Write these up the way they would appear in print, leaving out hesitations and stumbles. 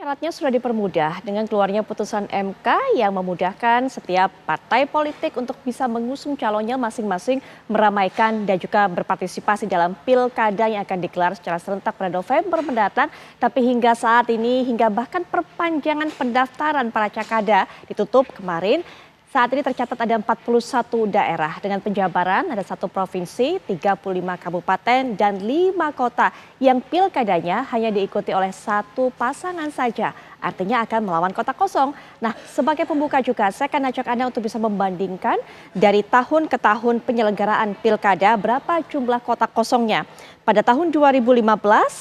Syaratnya sudah dipermudah dengan keluarnya putusan MK yang memudahkan setiap partai politik untuk bisa mengusung calonnya masing-masing, meramaikan dan juga berpartisipasi dalam pilkada yang akan digelar secara serentak pada November mendatang. Tapi hingga saat ini, hingga bahkan perpanjangan pendaftaran para cakada ditutup kemarin. Saat ini tercatat ada 41 daerah dengan penjabaran ada 1 provinsi, 35 kabupaten, dan 5 kota yang pilkadanya hanya diikuti oleh 1 pasangan saja. Artinya akan melawan kota kosong. Nah, sebagai pembuka juga saya akan ajak Anda untuk bisa membandingkan dari tahun ke tahun penyelenggaraan pilkada berapa jumlah kota kosongnya. Pada tahun 2015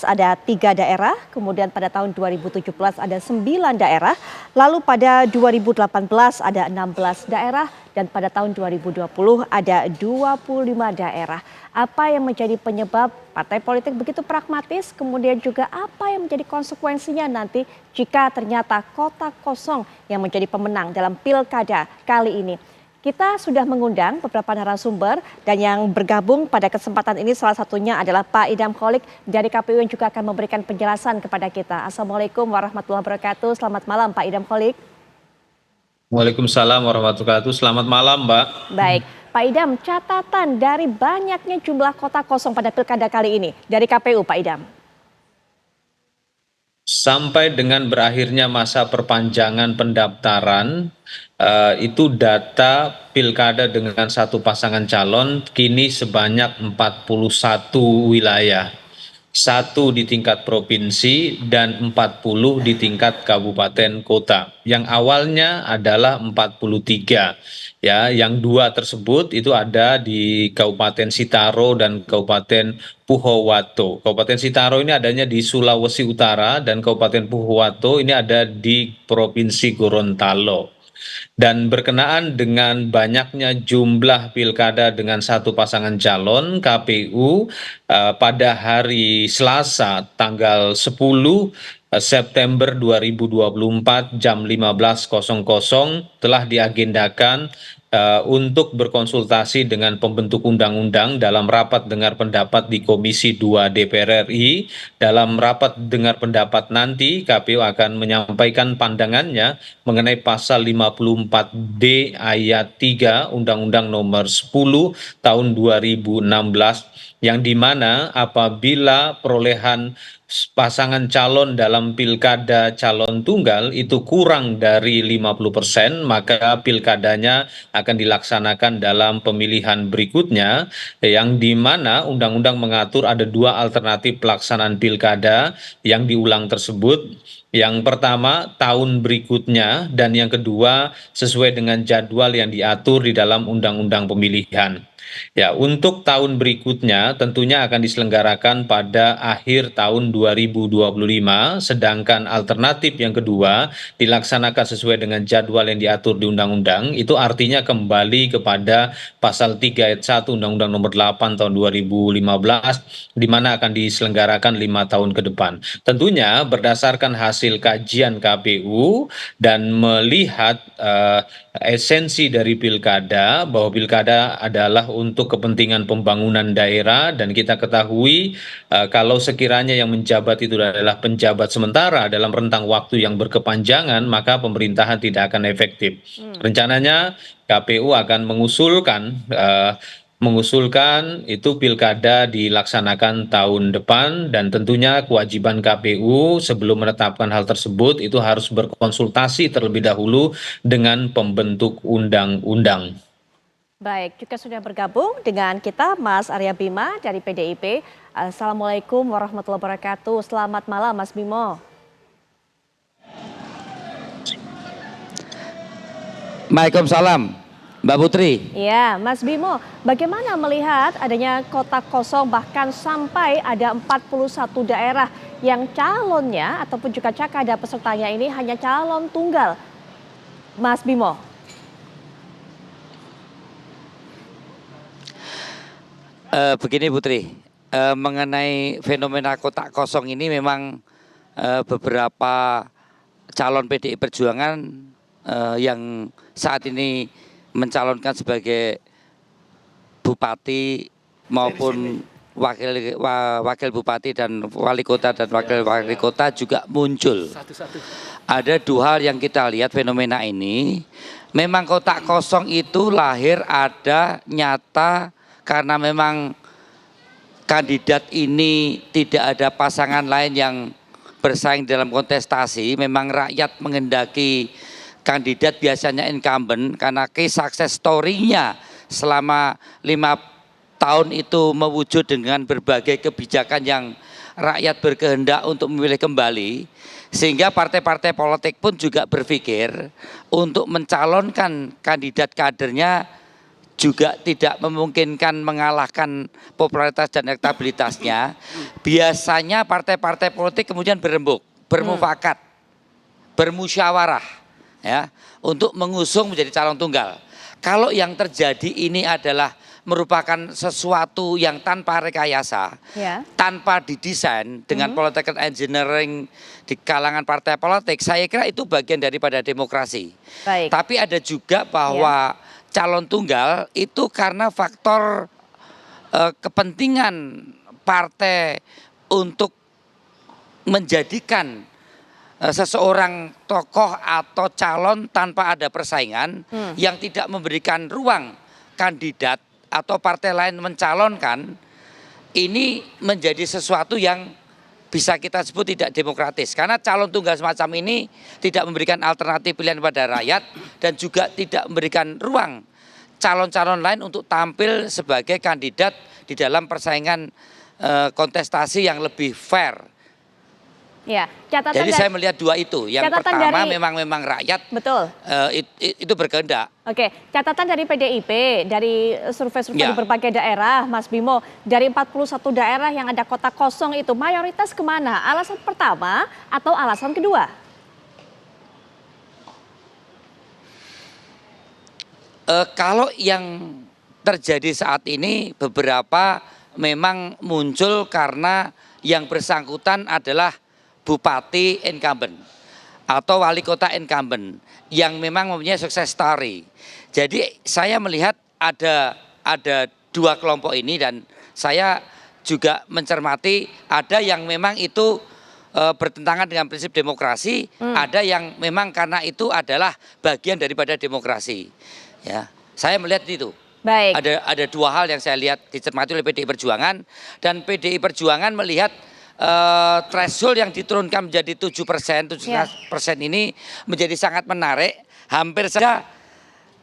ada 3 daerah, kemudian pada tahun 2017 ada 9 daerah, lalu pada 2018 ada 16 daerah, dan pada tahun 2020 ada 25 daerah. Apa yang menjadi penyebab partai politik begitu pragmatis, kemudian juga apa yang menjadi konsekuensinya nanti jika ternyata kota kosong yang menjadi pemenang dalam pilkada kali ini. Kita sudah mengundang beberapa narasumber dan yang bergabung pada kesempatan ini salah satunya adalah Pak Idam Holik dari KPU yang juga akan memberikan penjelasan kepada kita. Assalamualaikum warahmatullahi wabarakatuh. Selamat malam Pak Idam Holik. Waalaikumsalam warahmatullahi wabarakatuh. Selamat malam, Mbak. Baik, Pak Idam, catatan dari banyaknya jumlah kota kosong pada pilkada kali ini dari KPU, Pak Idam. Sampai dengan berakhirnya masa perpanjangan pendaftaran, itu data pilkada dengan 1 pasangan calon kini sebanyak 41 wilayah. 1 di tingkat provinsi dan 40 di tingkat kabupaten kota. Yang awalnya adalah 43. Ya, yang 2 tersebut itu ada di Kabupaten Sitaro dan Kabupaten Puhowato. Kabupaten Sitaro ini adanya di Sulawesi Utara dan Kabupaten Puhowato ini ada di Provinsi Gorontalo. Dan berkenaan dengan banyaknya jumlah pilkada dengan 1 pasangan calon, KPU pada hari Selasa tanggal 10 September 2024 jam 15.00 telah diagendakan untuk berkonsultasi dengan pembentuk undang-undang dalam rapat dengar pendapat di Komisi 2 DPR RI. Dalam rapat dengar pendapat nanti KPU akan menyampaikan pandangannya mengenai pasal 54D ayat 3 Undang-Undang Nomor 10 tahun 2016 yang dimana apabila perolehan pasangan calon dalam pilkada calon tunggal itu kurang dari 50%, maka pilkadanya akan dilaksanakan dalam pemilihan berikutnya, yang dimana undang-undang mengatur ada 2 alternatif pelaksanaan pilkada yang diulang tersebut. Yang pertama tahun berikutnya dan yang kedua sesuai dengan jadwal yang diatur di dalam undang-undang pemilihan. Ya, untuk tahun berikutnya tentunya akan diselenggarakan pada akhir tahun 2025, sedangkan alternatif yang kedua dilaksanakan sesuai dengan jadwal yang diatur di undang-undang, itu artinya kembali kepada pasal 3 ayat 1 Undang-Undang Nomor 8 tahun 2015, di mana akan diselenggarakan 5 tahun ke depan. Tentunya berdasarkan hasil kajian KPU dan melihat esensi dari pilkada, bahwa pilkada adalah untuk kepentingan pembangunan daerah, dan kita ketahui kalau sekiranya yang menjabat itu adalah penjabat sementara dalam rentang waktu yang berkepanjangan, maka pemerintahan tidak akan efektif. Rencananya KPU akan mengusulkan itu pilkada dilaksanakan tahun depan, dan tentunya kewajiban KPU sebelum menetapkan hal tersebut itu harus berkonsultasi terlebih dahulu dengan pembentuk undang-undang. Baik, juga sudah bergabung dengan kita Mas Arya Bima dari PDIP. Assalamualaikum warahmatullahi wabarakatuh. Selamat malam Mas Bimo. Waalaikumsalam, Mbak Putri. Ya, Mas Bimo, bagaimana melihat adanya kota kosong bahkan sampai ada 41 daerah yang calonnya ataupun juga cakada pesertanya ini hanya calon tunggal? Mas Bimo. Begini Putri, mengenai fenomena kotak kosong ini memang beberapa calon PDI Perjuangan yang saat ini mencalonkan sebagai bupati maupun wakil bupati dan wali kota dan wakil wali kota juga muncul. Ada dua hal yang kita lihat fenomena ini. Memang kotak kosong itu lahir ada nyata karena memang kandidat ini tidak ada pasangan lain yang bersaing dalam kontestasi. Memang rakyat menghendaki kandidat biasanya incumbent karena key success story-nya selama 5 tahun itu mewujud dengan berbagai kebijakan yang rakyat berkehendak untuk memilih kembali, sehingga partai-partai politik pun juga berpikir untuk mencalonkan kandidat kadernya juga tidak memungkinkan mengalahkan popularitas dan elektabilitasnya. Biasanya partai-partai politik kemudian berembuk, bermufakat, bermusyawarah ya untuk mengusung menjadi calon tunggal. Kalau yang terjadi ini adalah merupakan sesuatu yang tanpa rekayasa, tanpa didesain dengan political engineering di kalangan partai politik, saya kira itu bagian daripada demokrasi. Baik. Tapi ada juga bahwa calon tunggal itu karena faktor kepentingan partai untuk menjadikan seseorang tokoh atau calon tanpa ada persaingan yang tidak memberikan ruang kandidat atau partai lain mencalonkan, ini menjadi sesuatu yang bisa kita sebut tidak demokratis. Karena calon tunggal semacam ini tidak memberikan alternatif pilihan pada rakyat dan juga tidak memberikan ruang calon-calon lain untuk tampil sebagai kandidat di dalam persaingan kontestasi yang lebih fair. Ya, jadi saya melihat dua itu. Yang pertama memang rakyat betul. Itu berkehendak. Oke, catatan dari PDIP, dari survei-survei di berbagai daerah, Mas Bimo, dari 41 daerah yang ada kotak kosong itu mayoritas kemana? Alasan pertama atau alasan kedua? Kalau yang terjadi saat ini beberapa memang muncul karena yang bersangkutan adalah bupati incumbent atau wali kota incumbent yang memang mempunyai sukses story. Jadi saya melihat ada dua kelompok ini dan saya juga mencermati ada yang memang itu bertentangan dengan prinsip demokrasi, ada yang memang karena itu adalah bagian daripada demokrasi. Ya, saya melihat itu. Baik. Ada dua hal yang saya lihat dicermati oleh PDI Perjuangan, dan PDI Perjuangan melihat threshold yang diturunkan menjadi 7%, 7% ini menjadi sangat menarik. Hampir saja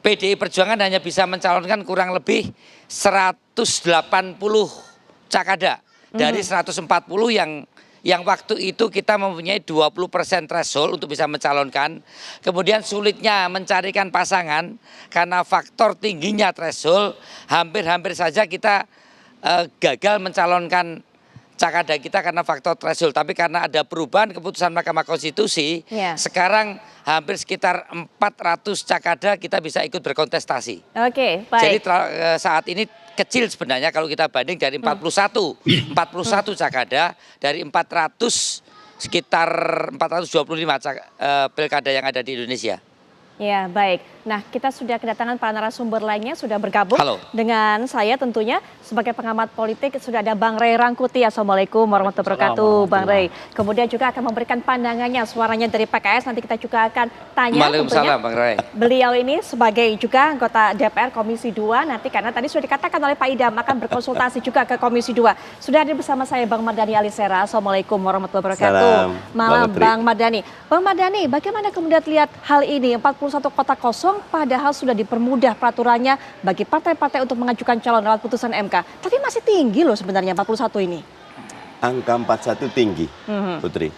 PDI Perjuangan hanya bisa mencalonkan kurang lebih 180 cakada dari 140 yang waktu itu kita mempunyai 20% threshold untuk bisa mencalonkan. Kemudian sulitnya mencarikan pasangan karena faktor tingginya threshold, hampir saja kita gagal mencalonkan cakada kita karena faktor threshold. Tapi karena ada perubahan keputusan Mahkamah Konstitusi, sekarang hampir sekitar 400 cakada kita bisa ikut berkontestasi. Oke, baik. Jadi saat ini kecil sebenarnya kalau kita banding dari 41 cakada dari 400, sekitar 425 pilkada yang ada di Indonesia. Ya, baik. Nah, kita sudah kedatangan para narasumber lainnya, sudah bergabung dengan saya tentunya sebagai pengamat politik. Sudah ada Bang Ray Rangkuti. Assalamualaikum warahmatullahi wabarakatuh, Bang Ray. Kemudian juga akan memberikan pandangannya, suaranya dari PKS. Nanti kita juga akan tanya. Waalaikumsalam, Bang Ray. Beliau ini sebagai juga anggota DPR Komisi 2 nanti, karena tadi sudah dikatakan oleh Pak Idam akan berkonsultasi juga ke Komisi 2. Sudah hadir bersama saya Bang Mardhani Alisera. Assalamualaikum warahmatullahi wabarakatuh. Malam Bang Mardhani. Bang Mardhani, bagaimana kemudian lihat hal ini? 41 kotak kosong padahal sudah dipermudah peraturannya bagi partai-partai untuk mengajukan calon lewat putusan MK. Tapi masih tinggi loh sebenarnya 41 ini. Angka 41 tinggi, Putri.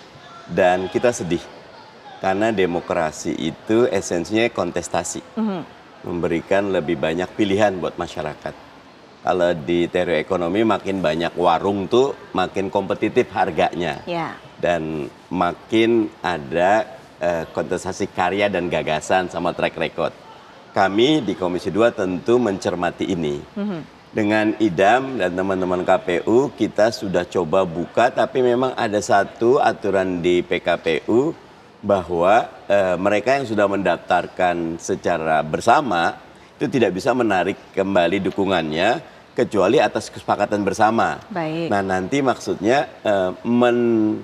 Dan kita sedih. Karena demokrasi itu esensinya kontestasi. Memberikan lebih banyak pilihan buat masyarakat. Kalau di teori ekonomi makin banyak warung tuh makin kompetitif harganya. Dan makin ada kontestasi karya dan gagasan sama track record. Kami di Komisi 2 tentu mencermati ini. Dengan Idam dan teman-teman KPU kita sudah coba buka, tapi memang ada satu aturan di PKPU bahwa mereka yang sudah mendaftarkan secara bersama itu tidak bisa menarik kembali dukungannya kecuali atas kesepakatan bersama. Baik. Nah, nanti maksudnya mendudukan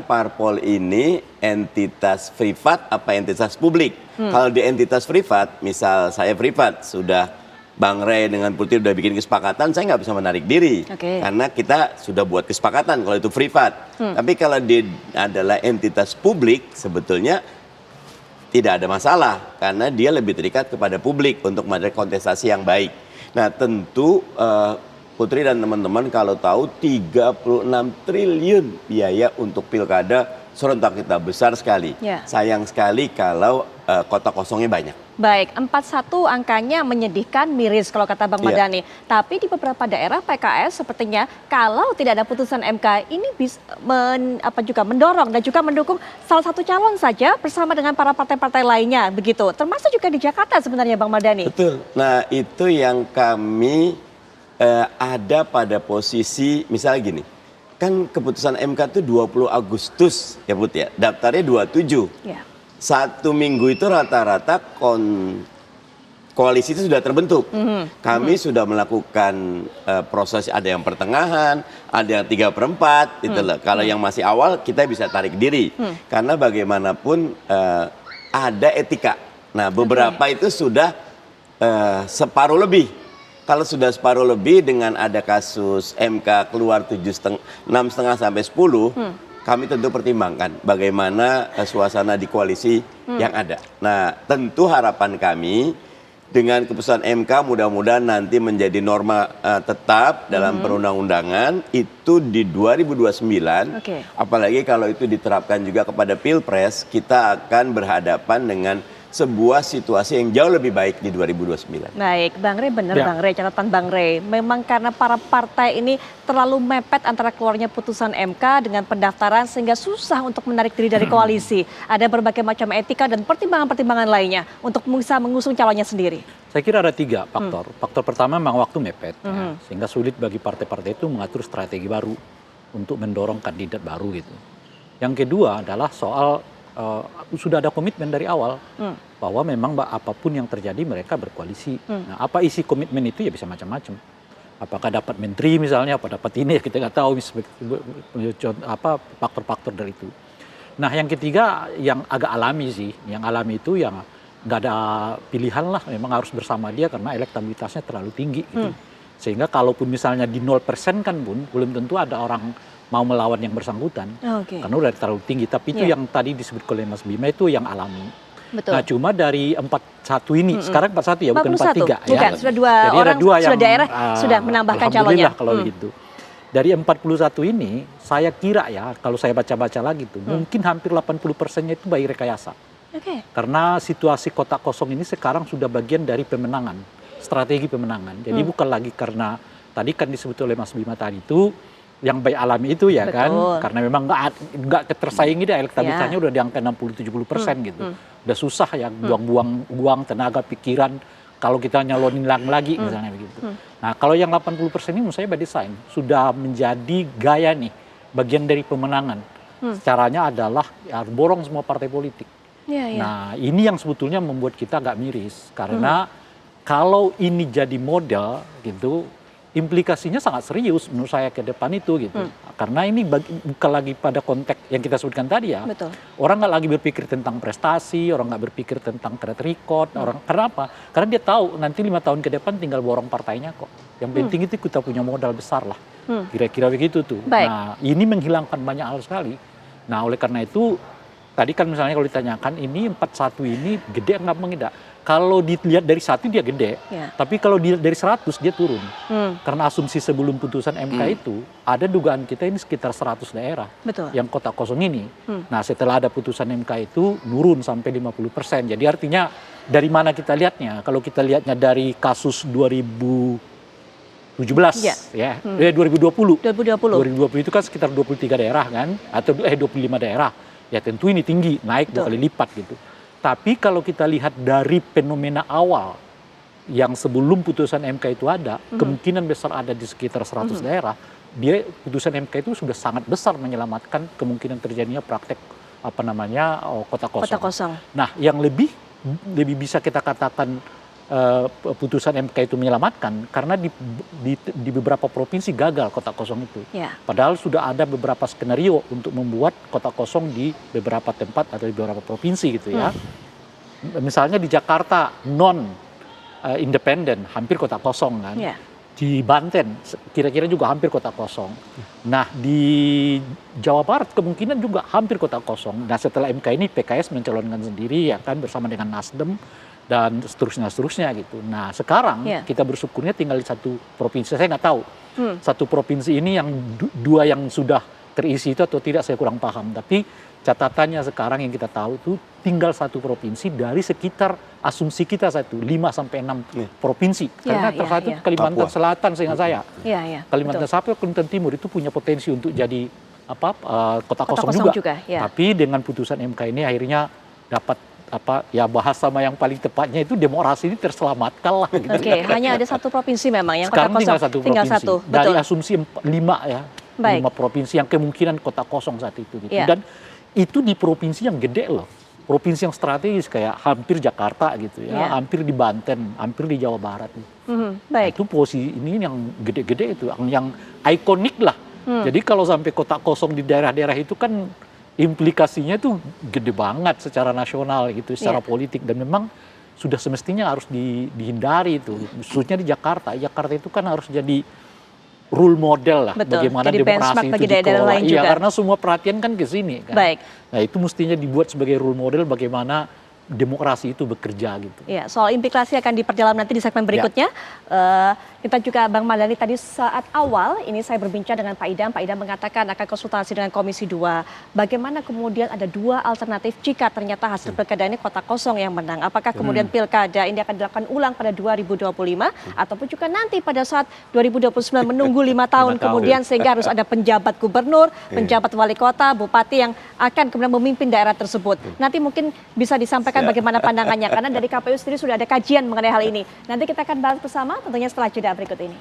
parpol ini entitas privat apa entitas publik. Kalau di entitas privat, misal saya privat, sudah Bang Rey dengan Putri udah bikin kesepakatan, saya nggak bisa menarik diri. Oke. Karena kita sudah buat kesepakatan kalau itu privat. Tapi kalau dia adalah entitas publik, sebetulnya tidak ada masalah. Karena dia lebih terikat kepada publik untuk mengadakan kontestasi yang baik. Nah, tentu Putri dan teman-teman kalau tahu 36 triliun biaya untuk pilkada serentak kita besar sekali. Ya. Sayang sekali kalau kota kosongnya banyak. Baik, 41 angkanya menyedihkan, miris kalau kata Bang Iya. Mardhani. Tapi di beberapa daerah PKS sepertinya kalau tidak ada putusan MK ini bisa mendorong dan juga mendukung salah satu calon saja bersama dengan para partai-partai lainnya begitu. Termasuk juga di Jakarta sebenarnya Bang Mardhani. Betul. Nah, itu yang kami ada pada posisi misalnya gini. Kan keputusan MK itu 20 Agustus ya Put ya. Daftarnya 27. Ya. 1 minggu itu rata-rata koalisi itu sudah terbentuk. Kami sudah melakukan proses, ada yang pertengahan, ada yang 3/4 gitu loh. Kalau yang masih awal kita bisa tarik diri. Karena bagaimanapun ada etika. Nah, beberapa itu sudah separuh lebih. Kalau sudah separuh lebih dengan ada kasus MK keluar 6,5 sampai 10, kami tentu pertimbangkan bagaimana suasana di koalisi yang ada. Nah, tentu harapan kami dengan keputusan MK mudah-mudahan nanti menjadi norma tetap dalam perundang-undangan itu di 2029. Oke. Apalagi kalau itu diterapkan juga kepada Pilpres, kita akan berhadapan dengan sebuah situasi yang jauh lebih baik di 2029. Baik, Bang Rey benar Ya. Bang Rey, catatan Bang Rey. Memang karena para partai ini terlalu mepet antara keluarnya putusan MK dengan pendaftaran sehingga susah untuk menarik diri dari koalisi. Ada berbagai macam etika dan pertimbangan-pertimbangan lainnya untuk bisa mengusung calonnya sendiri. Saya kira ada 3 faktor. Faktor pertama memang waktu mepet, ya, sehingga sulit bagi partai-partai itu mengatur strategi baru untuk mendorong kandidat baru gitu. Yang kedua adalah soal sudah ada komitmen dari awal bahwa memang apapun yang terjadi mereka berkoalisi. Nah, apa isi komitmen itu ya bisa macam-macam. Apakah dapat menteri misalnya, apa dapat ini ya kita nggak tahu apa faktor-faktor dari itu. Nah, yang ketiga yang agak alami sih, yang alami itu yang nggak ada pilihan lah, memang harus bersama dia karena elektabilitasnya terlalu tinggi gitu. Sehingga kalaupun misalnya di 0% kan pun belum tentu ada orang mau melawan yang bersangkutan. Oke. Karena udah terlalu tinggi. Tapi itu yang tadi disebut oleh Mas Bima itu yang alami. Betul. Nah, cuma dari 41 ini, sekarang 41 ya, bukan 41. 43 ya. Bukan, sudah dua Jadi orang, ada 2 yang sudah daerah sudah menambahkan calonnya. alhamdulillah kalau begitu. Dari 41 ini, saya kira ya, kalau saya baca-baca lagi tuh, mungkin hampir 80%-nya itu bayi rekayasa. Oke. Karena situasi kotak kosong ini sekarang sudah bagian dari pemenangan, strategi pemenangan. Jadi bukan lagi karena tadi kan disebut oleh Mas Bima tadi itu yang baik alami itu ya. Betul. Kan, karena memang nggak tersaingi deh, elektabilitasnya udah di angka 60-70% gitu. Udah susah ya buang-buang uang, tenaga, pikiran kalau kita nyalonin lagi misalnya begitu. Nah, kalau yang 80% ini menurut saya by design sudah menjadi gaya nih, bagian dari pemenangan. Caranya adalah ya, borong semua partai politik. Iya, iya. Nah, ini yang sebetulnya membuat kita agak miris karena kalau ini jadi model gitu, implikasinya sangat serius menurut saya ke depan itu gitu. Karena ini bukan lagi pada konteks yang kita sebutkan tadi ya. Betul. Orang nggak lagi berpikir tentang prestasi, orang nggak berpikir tentang track record, orang karena apa? Karena dia tahu nanti 5 tahun ke depan tinggal borong partainya kok. Yang penting itu kita punya modal besar lah. Kira-kira begitu tuh. Baik. Nah, ini menghilangkan banyak hal sekali. Nah, oleh karena itu tadi kan misalnya kalau ditanyakan ini 41 ini gede nggak mengidak? Kalau dilihat dari 1 dia gede, Ya. tapi kalau dilihat dari 100 dia turun. Karena asumsi sebelum putusan MK itu ada dugaan kita ini sekitar 100 daerah Betul. yang kotak kosong ini. Nah, setelah ada putusan MK itu nurun sampai 50%. Jadi artinya dari mana kita lihatnya? Kalau kita lihatnya dari kasus 2017 Ya. 2020. 2020. 2020 itu kan sekitar 23 daerah kan, atau 25 daerah. Ya tentu ini tinggi, naik 2 kali lipat gitu. Tapi kalau kita lihat dari fenomena awal yang sebelum putusan MK itu ada, kemungkinan besar ada di sekitar 100 daerah, dia putusan MK itu sudah sangat besar menyelamatkan kemungkinan terjadinya praktek kotak kosong. Kotak kosong. Nah, yang lebih bisa kita katakan putusan MK itu menyelamatkan karena di beberapa provinsi gagal kotak kosong itu. Ya. Padahal sudah ada beberapa skenario untuk membuat kotak kosong di beberapa tempat atau di beberapa provinsi gitu ya. Misalnya di Jakarta non independen hampir kotak kosong kan. Ya. Di Banten kira-kira juga hampir kotak kosong. Nah di Jawa Barat kemungkinan juga hampir kotak kosong. Nah setelah MK ini PKS mencalonkan sendiri ya kan bersama dengan Nasdem dan seterusnya gitu. Nah sekarang kita bersyukurnya tinggal di satu provinsi. Saya nggak tahu satu provinsi ini yang dua yang sudah terisi itu atau tidak saya kurang paham. Tapi catatannya sekarang yang kita tahu itu tinggal satu provinsi dari sekitar asumsi kita 5 sampai 6 provinsi. Karena tersatu Kalimantan Selatan seingat saya. Kalimantan Selatan, Kalimantan Timur itu punya potensi untuk jadi kota kosong juga. Tapi dengan putusan MK ini akhirnya dapat bahasa yang paling tepatnya itu demokrasi ini terselamatkan lah. Gitu. Oke, hanya ada satu provinsi memang yang sekarang kota kosong. Tinggal satu. Dari betul. asumsi 5 ya. Baik. 5 provinsi yang kemungkinan kota kosong saat itu gitu. Dan itu di provinsi yang gede loh. Provinsi yang strategis kayak hampir Jakarta gitu ya, hampir di Banten, hampir di Jawa Barat. Baik. Itu posisi ini yang gede-gede itu, yang ikonik lah. Jadi kalau sampai kota kosong di daerah-daerah itu kan implikasinya itu gede banget secara nasional gitu, secara politik dan memang sudah semestinya harus dihindari itu, khususnya di Jakarta. Jakarta itu kan harus jadi role model lah. Betul, bagaimana jadi demokrasi itu dikelola. Iya, karena semua perhatian kan ke sini kan. Baik. Nah, itu mestinya dibuat sebagai role model bagaimana demokrasi itu bekerja gitu. Ya, soal implikasi akan diperdalam nanti di segmen berikutnya. Kita juga Bang Mardhani tadi saat awal ini saya berbincang dengan Pak Idam. Pak Idam mengatakan akan konsultasi dengan Komisi 2. Bagaimana kemudian ada 2 alternatif jika ternyata hasil pilkada ini kota kosong yang menang. Apakah kemudian pilkada ini akan dilakukan ulang pada 2025 ataupun juga nanti pada saat 2029 menunggu 5 tahun kemudian sehingga harus ada penjabat gubernur, penjabat wali kota, bupati yang akan kemudian memimpin daerah tersebut. Nanti mungkin bisa disampaikan bagaimana pandangannya karena dari KPU sendiri sudah ada kajian mengenai hal ini. Nanti kita akan bahas bersama tentunya setelah jeda berikut ini.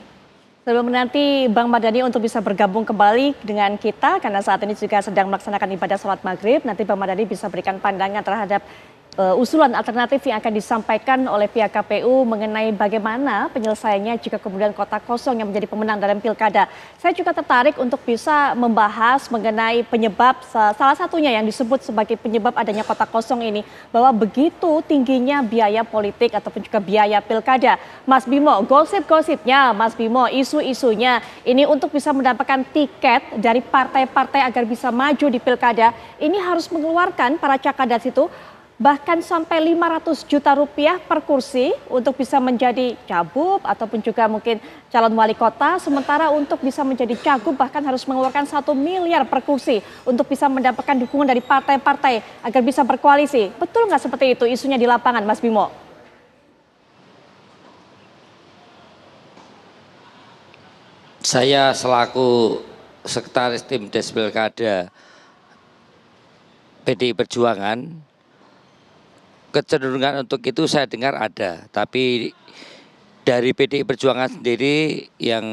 Sebelum nanti Bang Mardhani untuk bisa bergabung kembali dengan kita karena saat ini juga sedang melaksanakan ibadah sholat maghrib. Nanti Bang Mardhani bisa berikan pandangan terhadap usulan alternatif yang akan disampaikan oleh pihak KPU mengenai bagaimana penyelesaiannya jika kemudian kota kosong yang menjadi pemenang dalam pilkada. Saya juga tertarik untuk bisa membahas mengenai penyebab, salah satunya yang disebut sebagai penyebab adanya kota kosong ini, bahwa begitu tingginya biaya politik ataupun juga biaya pilkada. Mas Bimo, gosip-gosipnya, Mas Bimo, isu-isunya ini untuk bisa mendapatkan tiket dari partai-partai agar bisa maju di pilkada, ini harus mengeluarkan para cakadas itu bahkan sampai 500 juta rupiah per kursi untuk bisa menjadi cagup ataupun juga mungkin calon wali kota. Sementara untuk bisa menjadi cagup bahkan harus mengeluarkan 1 miliar per kursi untuk bisa mendapatkan dukungan dari partai-partai agar bisa berkoalisi. Betul nggak seperti itu isunya di lapangan, Mas Bimo? Saya selaku Sekretaris Tim Des Pilkada PDI Perjuangan, kecenderungan untuk itu saya dengar ada, tapi dari PDI Perjuangan sendiri yang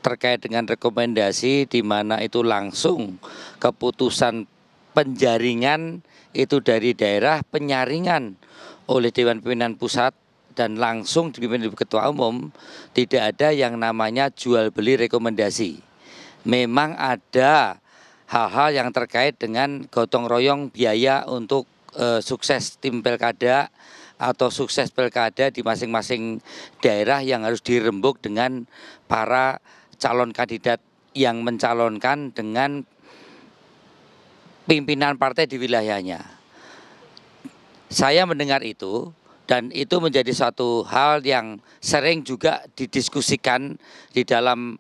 terkait dengan rekomendasi di mana itu langsung keputusan penjaringan itu dari daerah, penyaringan oleh Dewan Pimpinan Pusat dan langsung dipimpin Ketua Umum, tidak ada yang namanya jual beli rekomendasi. Memang ada hal-hal yang terkait dengan gotong royong biaya untuk sukses tim pilkada atau sukses pilkada di masing-masing daerah yang harus dirembuk dengan para calon kandidat yang mencalonkan dengan pimpinan partai di wilayahnya. Saya mendengar itu dan itu menjadi suatu hal yang sering juga didiskusikan di dalam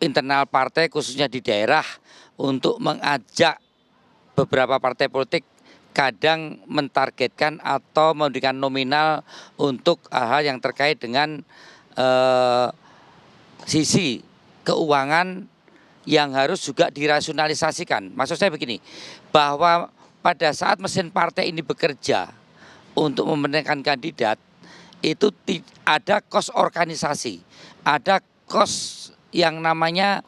internal partai khususnya di daerah untuk mengajak beberapa partai politik kadang mentargetkan atau memberikan nominal untuk hal-hal yang terkait dengan sisi keuangan yang harus juga dirasionalisasikan. Maksud saya begini, bahwa pada saat mesin partai ini bekerja untuk memenangkan kandidat, itu ada kos organisasi, ada kos yang namanya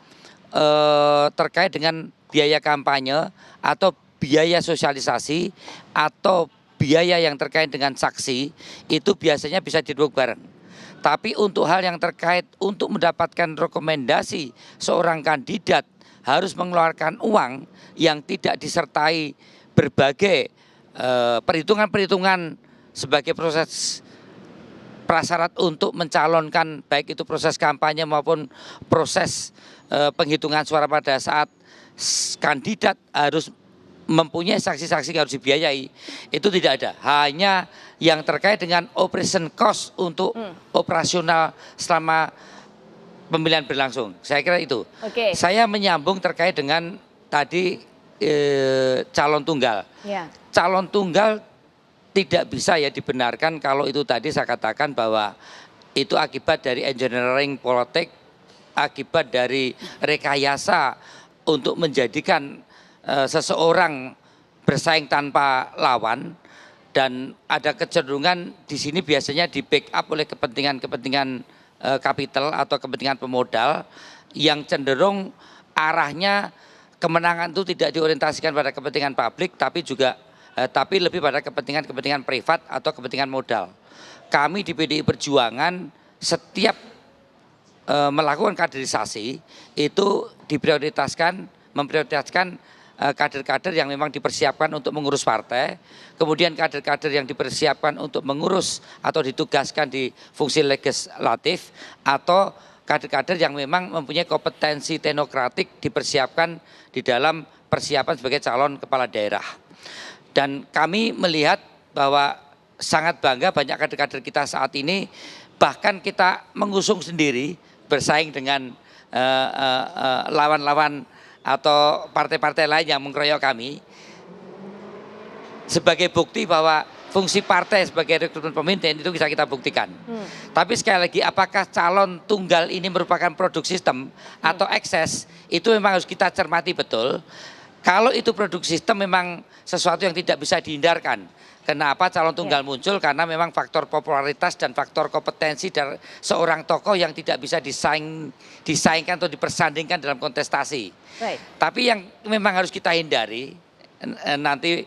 terkait dengan biaya kampanye atau biaya sosialisasi atau biaya yang terkait dengan saksi itu biasanya bisa diduduk bareng. Tapi untuk hal yang terkait untuk mendapatkan rekomendasi seorang kandidat harus mengeluarkan uang yang tidak disertai berbagai perhitungan-perhitungan sebagai proses prasyarat untuk mencalonkan, baik itu proses kampanye maupun proses penghitungan suara pada saat kandidat harus mempunyai saksi-saksi yang harus dibiayai, itu tidak ada. Hanya yang terkait dengan operation cost untuk operasional selama pemilihan berlangsung. Saya kira itu. Oke. Saya menyambung terkait dengan tadi calon tunggal. Ya. Calon tunggal tidak bisa ya dibenarkan kalau itu tadi saya katakan bahwa itu akibat dari engineering politik, akibat dari rekayasa untuk menjadikan seseorang bersaing tanpa lawan, dan ada kecenderungan di sini biasanya di backup oleh kepentingan-kepentingan kapital atau kepentingan pemodal yang cenderung arahnya kemenangan itu tidak diorientasikan pada kepentingan publik tapi lebih pada kepentingan-kepentingan privat atau kepentingan modal. Kami di PDI Perjuangan setiap melakukan kaderisasi itu memprioritaskan kader-kader yang memang dipersiapkan untuk mengurus partai, kemudian kader-kader yang dipersiapkan untuk mengurus atau ditugaskan di fungsi legislatif, atau kader-kader yang memang mempunyai kompetensi teknokratik dipersiapkan di dalam persiapan sebagai calon kepala daerah. Dan kami melihat bahwa sangat bangga banyak kader-kader kita saat ini, bahkan kita mengusung sendiri bersaing dengan lawan-lawan atau partai-partai lain yang mengkeroyok kami, sebagai bukti bahwa fungsi partai sebagai rekrutmen pemimpin itu bisa kita buktikan. Tapi sekali lagi, apakah calon tunggal ini merupakan produk sistem atau ekses, itu memang harus kita cermati betul. Kalau itu produk sistem memang sesuatu yang tidak bisa dihindarkan. Kenapa calon tunggal muncul? Karena memang faktor popularitas dan faktor kompetensi dari seorang tokoh yang tidak bisa disaingkan atau dipersandingkan dalam kontestasi. Baik. Tapi yang memang harus kita hindari, nanti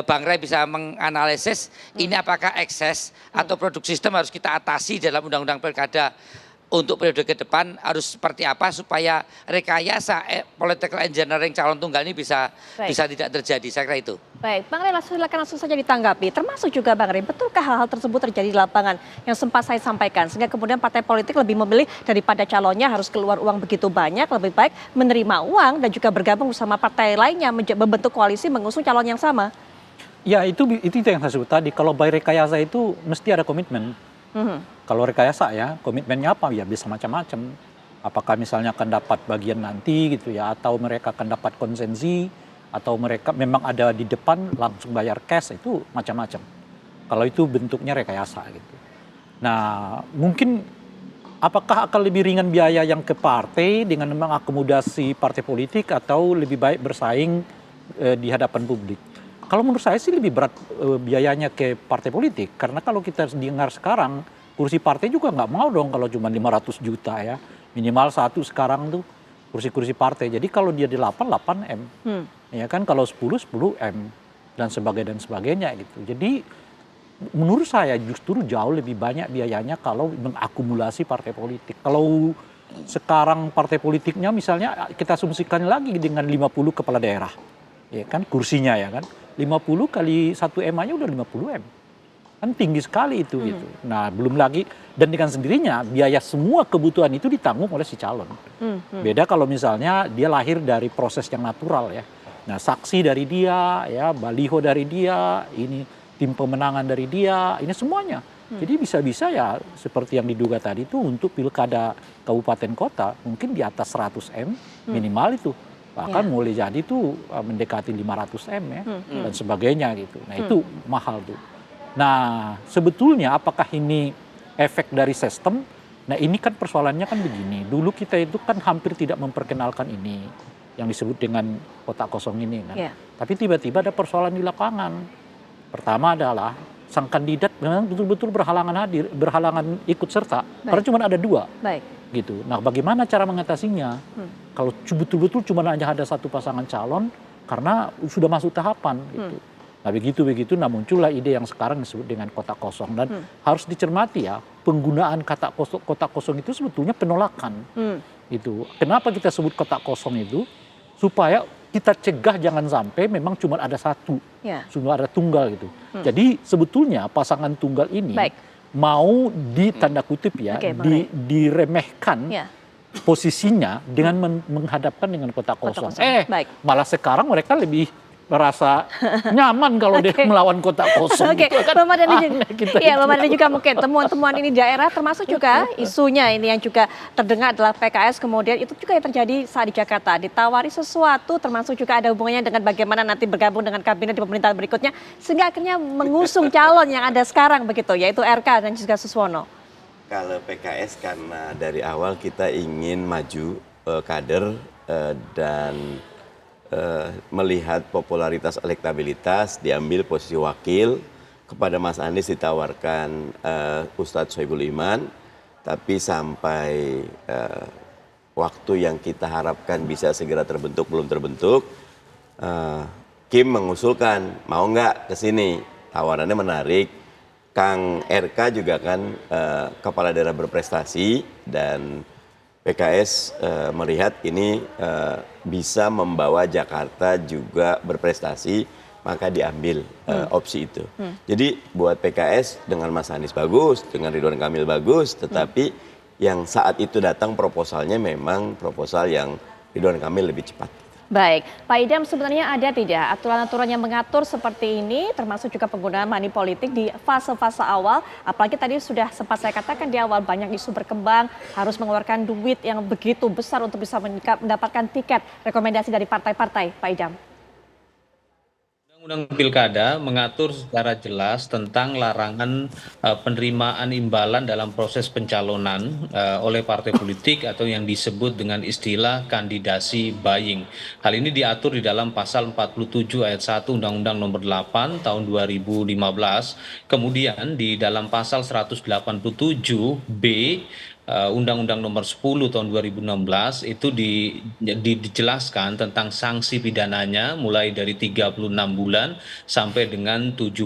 Bang Ray bisa menganalisis ini apakah ekses atau produk sistem harus kita atasi dalam undang-undang pilkada untuk periode ke depan harus seperti apa supaya rekayasa political engineering calon tunggal ini bisa tidak terjadi. Saya kira itu. Baik, Bang Ray silakan langsung saja ditanggapi. Termasuk juga Bang Ray, betulkah hal-hal tersebut terjadi di lapangan yang sempat saya sampaikan sehingga kemudian partai politik lebih memilih daripada calonnya harus keluar uang begitu banyak, lebih baik menerima uang dan juga bergabung bersama partai lainnya membentuk koalisi mengusung calon yang sama? Ya itu yang saya sebut tadi. Kalau by rekayasa itu mesti ada komitmen. Kalau rekayasa ya komitmennya apa ya bisa macam-macam. Apakah misalnya akan dapat bagian nanti gitu ya, atau mereka akan dapat konsensi, atau mereka memang ada di depan langsung bayar cash, itu macam-macam. Kalau itu bentuknya rekayasa gitu. Nah mungkin apakah akan lebih ringan biaya yang ke partai dengan mengakomodasi partai politik, atau lebih baik bersaing di hadapan publik? Kalau menurut saya sih lebih berat biayanya ke partai politik. Karena kalau kita dengar sekarang, kursi partai juga nggak mau dong kalau cuma 500 juta ya. Minimal satu sekarang tuh kursi-kursi partai. Jadi kalau dia di 8 M. Ya kan, kalau 10 M. Dan sebagainya gitu. Jadi menurut saya justru jauh lebih banyak biayanya kalau mengakumulasi partai politik. Kalau sekarang partai politiknya misalnya kita asumsikan lagi dengan 50 kepala daerah. Ya kan, kursinya ya kan. 50 kali 1 M aja udah 50 M. Kan tinggi sekali itu gitu. Nah belum lagi, dan dengan sendirinya biaya semua kebutuhan itu ditanggung oleh si calon. Beda kalau misalnya dia lahir dari proses yang natural ya. Nah saksi dari dia, ya baliho dari dia, ini tim pemenangan dari dia, ini semuanya. Jadi bisa-bisa ya seperti yang diduga tadi itu untuk pilkada kabupaten kota mungkin di atas 100 M minimal itu. Bahkan mulai jadi tuh mendekati 500 M ya, dan sebagainya gitu. Nah itu mahal tuh. Nah sebetulnya apakah ini efek dari sistem? Nah ini kan persoalannya kan begini. Dulu kita itu kan hampir tidak memperkenalkan ini, yang disebut dengan kotak kosong ini kan. Tapi tiba-tiba ada persoalan di lapangan. Pertama adalah sang kandidat memang betul-betul berhalangan ikut serta. Karena cuma ada 2. Gitu. Nah bagaimana cara mengatasinya? Kalau betul-betul cuma hanya ada satu pasangan calon, karena sudah masuk tahapan gitu. Nah begitu, nah muncullah ide yang sekarang disebut dengan kotak kosong. Dan harus dicermati ya, penggunaan kata kotak kosong itu sebetulnya penolakan. Itu. Kenapa kita sebut kotak kosong itu? Supaya kita cegah jangan sampai memang cuma ada satu, cuma ada tunggal gitu. Jadi sebetulnya pasangan tunggal ini mau tanda kutip ya, diremehkan posisinya dengan menghadapkan dengan kotak kosong. Malah sekarang mereka lebih merasa nyaman kalau dia melawan kotak kosong. Oke, Bang Mardhani juga, iya, Bang Mardhani juga mungkin temuan-temuan ini daerah, termasuk juga isunya ini yang juga terdengar adalah PKS, kemudian itu juga yang terjadi saat di Jakarta, ditawari sesuatu, termasuk juga ada hubungannya dengan bagaimana nanti bergabung dengan kabinet di pemerintahan berikutnya, sehingga akhirnya mengusung calon yang ada sekarang begitu, yaitu RK dan juga Suswono. Kalau PKS karena dari awal kita ingin maju kader dan melihat popularitas elektabilitas, diambil posisi wakil, kepada Mas Anies ditawarkan Ustadz Soebul Iman, tapi sampai waktu yang kita harapkan bisa segera terbentuk belum terbentuk. Kim mengusulkan mau nggak ke sini, tawarannya menarik. Kang RK juga kan kepala daerah berprestasi, dan PKS melihat ini bisa membawa Jakarta juga berprestasi, maka diambil opsi itu. Jadi buat PKS dengan Mas Anies bagus, dengan Ridwan Kamil bagus, tetapi yang saat itu datang proposalnya memang proposal yang Ridwan Kamil lebih cepat. Baik, Pak Idam, sebenarnya ada tidak aturan-aturan yang mengatur seperti ini, termasuk juga penggunaan money politik di fase-fase awal, apalagi tadi sudah sempat saya katakan di awal banyak isu berkembang, harus mengeluarkan duit yang begitu besar untuk bisa mendapatkan tiket rekomendasi dari partai-partai, Pak Idam. Undang-undang Pilkada mengatur secara jelas tentang larangan penerimaan imbalan dalam proses pencalonan oleh partai politik atau yang disebut dengan istilah kandidasi buying. Hal ini diatur di dalam pasal 47 ayat 1 Undang-Undang Nomor 8 tahun 2015. Kemudian di dalam pasal 187B Undang-Undang Nomor 10 tahun 2016 itu dijelaskan tentang sanksi pidananya mulai dari 36 bulan sampai dengan 72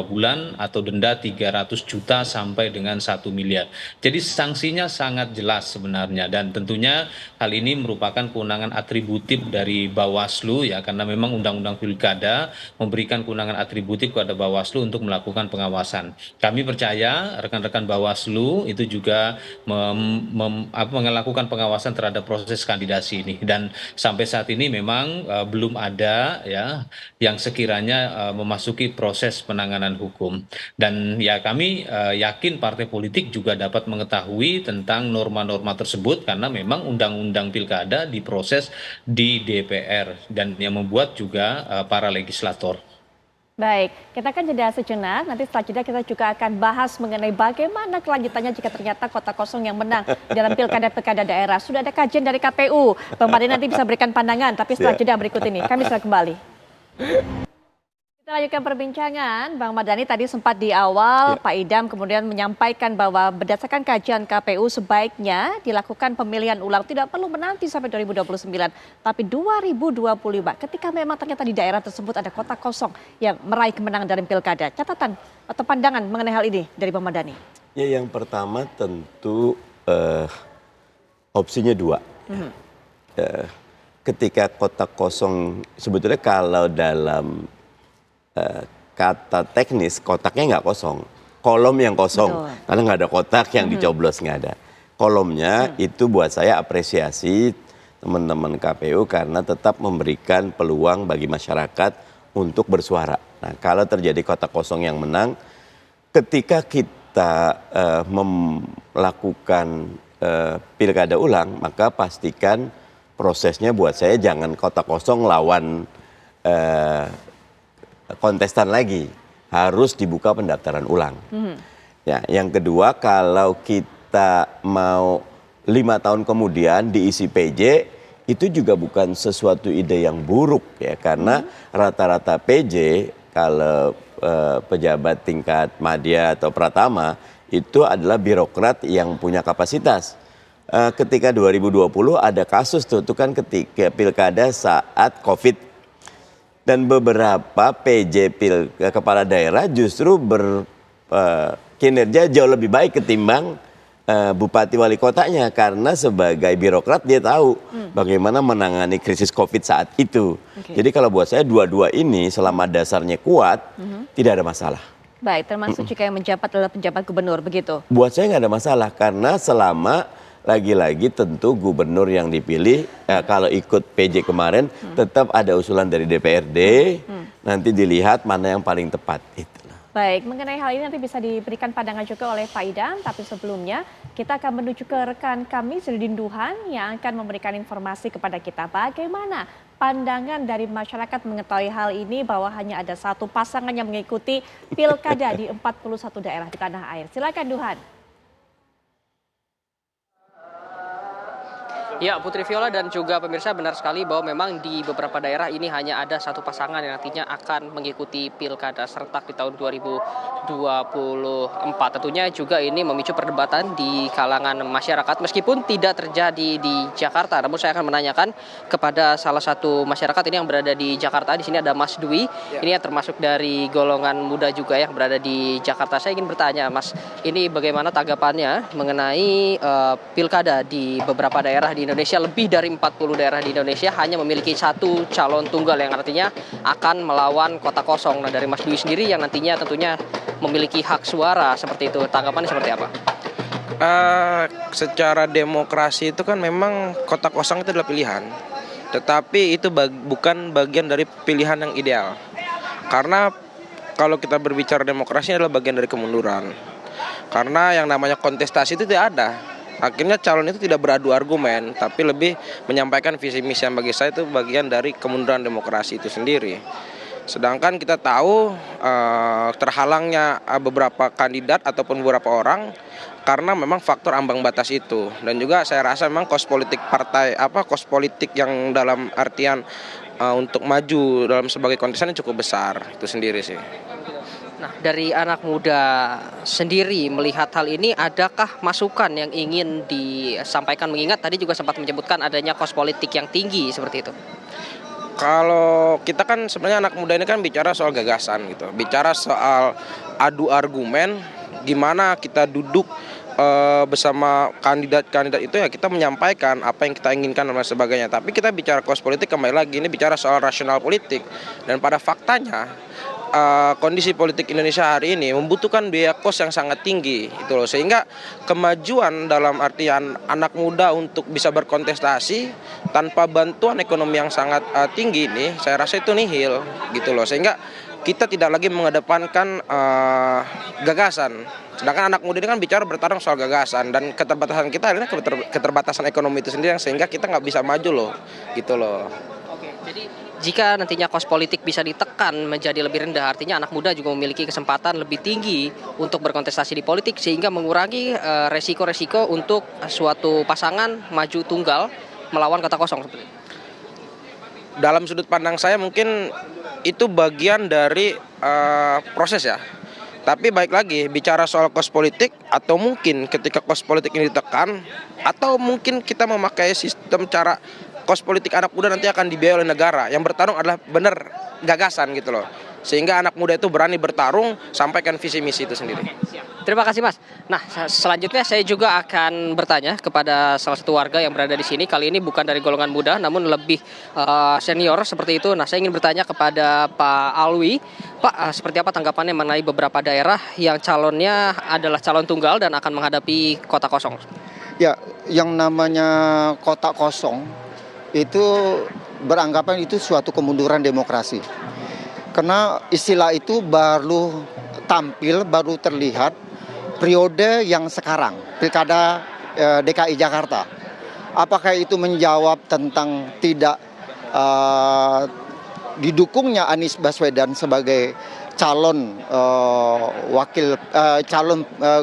bulan atau denda 300 juta sampai dengan 1 miliar. Jadi sanksinya sangat jelas sebenarnya, dan tentunya hal ini merupakan kewenangan atributif dari Bawaslu ya, karena memang Undang-Undang Pilkada memberikan kewenangan atributif kepada Bawaslu untuk melakukan pengawasan. Kami percaya rekan-rekan Bawaslu itu juga melakukan pengawasan terhadap proses kandidasi ini, dan sampai saat ini memang belum ada ya yang sekiranya memasuki proses penanganan hukum, dan ya kami yakin partai politik juga dapat mengetahui tentang norma-norma tersebut karena memang undang-undang pilkada diproses di DPR dan yang membuat juga para legislator. Baik, kita akan jeda sejenak. Nanti setelah jeda kita juga akan bahas mengenai bagaimana kelanjutannya jika ternyata kota kosong yang menang dalam pilkada-pilkada daerah. Sudah ada kajian dari KPU. Bang Mardhani nanti bisa berikan pandangan, tapi setelah jeda berikut ini. Kami segera kembali. Kita lanjutkan perbincangan. Bang Mardhani tadi sempat di awal, Pak Idam kemudian menyampaikan bahwa berdasarkan kajian KPU sebaiknya dilakukan pemilihan ulang. Tidak perlu menanti sampai 2029, tapi 2025 ketika memang ternyata di daerah tersebut ada kota kosong yang meraih kemenangan dalam pilkada. Catatan atau pandangan mengenai hal ini dari Bang Mardhani? Ya, yang pertama tentu opsinya dua. Ketika kota kosong, sebetulnya kalau dalam kata teknis kotaknya nggak kosong, kolom yang kosong. Betul. Karena nggak ada kotak yang dicoblos, nggak ada. Kolomnya itu buat saya apresiasi teman-teman KPU karena tetap memberikan peluang bagi masyarakat untuk bersuara. Nah, kalau terjadi kotak kosong yang menang, ketika kita melakukan pilkada ulang, maka pastikan prosesnya buat saya jangan kotak kosong lawan kontestan lagi, harus dibuka pendaftaran ulang. Ya, yang kedua, kalau kita mau 5 tahun kemudian diisi PJ, itu juga bukan sesuatu ide yang buruk ya, karena rata-rata PJ kalau pejabat tingkat madya atau pratama itu adalah birokrat yang punya kapasitas. Ketika 2020 ada kasus tuh kan ketika pilkada saat COVID. Dan beberapa PJ kepala daerah justru kinerja jauh lebih baik ketimbang bupati wali kotanya, karena sebagai birokrat dia tahu bagaimana menangani krisis COVID saat itu. Jadi kalau buat saya dua-dua ini selama dasarnya kuat tidak ada masalah. Baik, termasuk juga yang menjabat adalah penjabat gubernur, begitu? Buat saya nggak ada masalah, karena selama lagi-lagi tentu gubernur yang dipilih kalau ikut PJ kemarin tetap ada usulan dari DPRD, nanti dilihat mana yang paling tepat itu. Baik, mengenai hal ini nanti bisa diberikan pandangan juga oleh Pak Idam, tapi sebelumnya kita akan menuju ke rekan kami Zidin Duhan yang akan memberikan informasi kepada kita bagaimana pandangan dari masyarakat mengetahui hal ini bahwa hanya ada satu pasangan yang mengikuti pilkada di 41 daerah di tanah air. Silakan Duhan. Ya, Putri Viola dan juga pemirsa, benar sekali bahwa memang di beberapa daerah ini hanya ada satu pasangan yang nantinya akan mengikuti pilkada serentak di tahun 2024. Tentunya juga ini memicu perdebatan di kalangan masyarakat meskipun tidak terjadi di Jakarta. Namun saya akan menanyakan kepada salah satu masyarakat ini yang berada di Jakarta. Di sini ada Mas Dwi, ini yang termasuk dari golongan muda juga yang berada di Jakarta. Saya ingin bertanya, Mas, ini bagaimana tanggapannya mengenai pilkada di beberapa daerah di Indonesia, lebih dari 40 daerah di Indonesia hanya memiliki satu calon tunggal yang artinya akan melawan kota kosong. Nah, dari Mas Dwi sendiri yang nantinya tentunya memiliki hak suara seperti itu, tanggapannya seperti apa? Secara demokrasi itu kan memang kota kosong itu adalah pilihan, tetapi itu bukan bagian dari pilihan yang ideal. Karena kalau kita berbicara demokrasi adalah bagian dari kemunduran. Karena yang namanya kontestasi itu tidak ada. Akhirnya calon itu tidak beradu argumen, tapi lebih menyampaikan visi misi yang bagi saya itu bagian dari kemunduran demokrasi itu sendiri. Sedangkan kita tahu terhalangnya beberapa kandidat ataupun beberapa orang karena memang faktor ambang batas itu. Dan juga saya rasa memang kos politik kos politik yang dalam artian untuk maju dalam sebagai kontestan cukup besar itu sendiri sih. Nah, dari anak muda sendiri melihat hal ini, adakah masukan yang ingin disampaikan, mengingat tadi juga sempat menyebutkan adanya kos politik yang tinggi seperti itu? Kalau kita kan sebenarnya anak muda ini kan bicara soal gagasan gitu, bicara soal adu argumen, gimana kita duduk bersama kandidat-kandidat itu ya kita menyampaikan apa yang kita inginkan dan sebagainya. Tapi kita bicara kos politik kembali lagi, ini bicara soal rasional politik, dan pada faktanya kondisi politik Indonesia hari ini membutuhkan biaya kos yang sangat tinggi itu loh, sehingga kemajuan dalam artian anak muda untuk bisa berkontestasi tanpa bantuan ekonomi yang sangat tinggi ini saya rasa itu nihil gitu loh, sehingga kita tidak lagi mengedepankan gagasan. Sedangkan anak muda ini kan bicara bertarung soal gagasan, dan keterbatasan kita adalah keterbatasan ekonomi itu sendiri sehingga kita nggak bisa maju loh gitu loh. Oke, jadi jika nantinya kos politik bisa ditekan menjadi lebih rendah, artinya anak muda juga memiliki kesempatan lebih tinggi untuk berkontestasi di politik sehingga mengurangi resiko-resiko untuk suatu pasangan maju tunggal melawan kota kosong seperti itu. Dalam sudut pandang saya mungkin itu bagian dari proses ya. Tapi baik lagi bicara soal kos politik, atau mungkin ketika kos politik ini ditekan, atau mungkin kita memakai sistem cara kos politik anak muda nanti akan dibiayai oleh negara. Yang bertarung adalah benar gagasan gitu loh. Sehingga anak muda itu berani bertarung, sampaikan visi misi itu sendiri. Terima kasih, Mas. Nah, selanjutnya saya juga akan bertanya kepada salah satu warga yang berada di sini. Kali ini bukan dari golongan muda, namun lebih senior seperti itu. Nah, saya ingin bertanya kepada Pak Alwi. Pak, seperti apa tanggapannya mengenai beberapa daerah yang calonnya adalah calon tunggal dan akan menghadapi kota kosong? Ya, yang namanya kota kosong itu beranggapan itu suatu kemunduran demokrasi. Karena istilah itu baru tampil, baru terlihat periode yang sekarang, Pilkada DKI Jakarta. Apakah itu menjawab tentang tidak didukungnya Anies Baswedan sebagai calon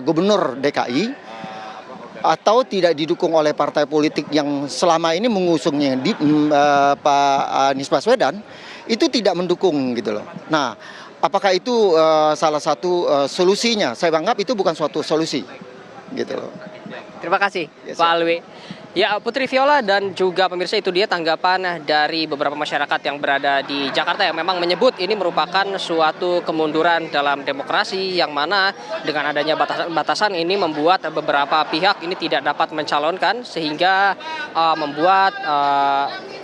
gubernur DKI, atau tidak didukung oleh partai politik yang selama ini mengusungnya Pak Anies Baswedan, itu tidak mendukung gitu loh. Nah, apakah itu salah satu solusinya? Saya anggap itu bukan suatu solusi gitu loh. Terima kasih, Pak Alwi. Ya, Putri Viola dan juga pemirsa, itu dia tanggapan dari beberapa masyarakat yang berada di Jakarta yang memang menyebut ini merupakan suatu kemunduran dalam demokrasi yang mana dengan adanya batasan ini membuat beberapa pihak ini tidak dapat mencalonkan sehingga membuat